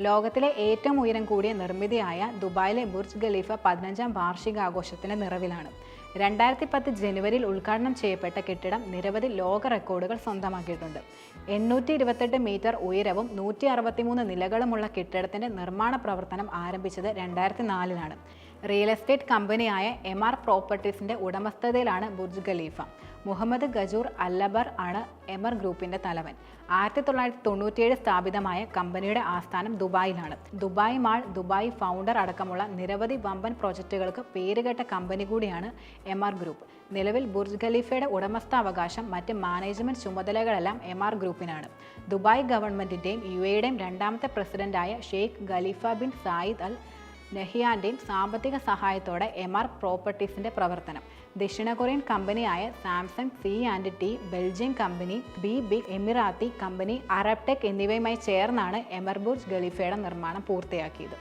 ലോകത്തിലെ ഏറ്റവും ഉയരം കൂടിയ നിർമ്മിതിയായ ദുബായിലെ ബുർജ് ഖലീഫ 15ാം വാർഷികാഘോഷത്തിന്റെ നിറവിലാണ്. 2010 ജനുവരിയിൽ ഉദ്ഘാടനം ചെയ്യപ്പെട്ട കെട്ടിടം നിരവധി ലോക റെക്കോർഡുകൾ സ്വന്തമാക്കിയിട്ടുണ്ട്. 828 മീറ്റർ ഉയരവും 163 നിലകളുമുള്ള കെട്ടിടത്തിന്റെ നിർമ്മാണ പ്രവർത്തനം ആരംഭിച്ചത് 2004-ലാണ്. റിയൽ എസ്റ്റേറ്റ് കമ്പനിയായ എംആർ പ്രോപ്പർട്ടീസിന്റെ ഉടമസ്ഥതയിലാണ് ബുർജ് ഖലീഫ. മുഹമ്മദ് ഗജൂർ അല്ലബർ ആണ് എമർ ഗ്രൂപ്പിന്റെ തലവൻ. 1997 സ്ഥാപിതമായ കമ്പനിയുടെ ആസ്ഥാനം ദുബായിലാണ്. ദുബായ് മാൾ, ദുബായ് ഫൗണ്ടർ അടക്കമുള്ള നിരവധി വമ്പൻ പ്രോജക്റ്റുകൾക്ക് പേരുകേട്ട കമ്പനി കൂടിയാണ് എംആർ ഗ്രൂപ്പ്. നിലവിൽ ബുർജ് ഖലീഫയുടെ ഉടമസ്ഥാവകാശം, മറ്റ് മാനേജ്മെന്റ് ചുമതലകളെല്ലാം എംആർ ഗ്രൂപ്പിനാണ്. ദുബായ് ഗവൺമെന്റിന്റെയും UAEയുടെയും രണ്ടാമത്തെ പ്രസിഡന്റായ Sheikh Khalifa bin Zayed al നഹിയാന്റെയും സാമ്പത്തിക സഹായത്തോടെ എംആർ പ്രോപ്പർട്ടീസിന്റെ പ്രവർത്തനം. ദക്ഷിണ കൊറിയൻ കമ്പനിയായ Samsung C&T, Belgium company big, Emirati company Arabtec എന്നിവയുമായി ചേർന്നാണ് എമർ ബുർജ് ഖലീഫയുടെ നിർമ്മാണം പൂർത്തിയാക്കിയത്.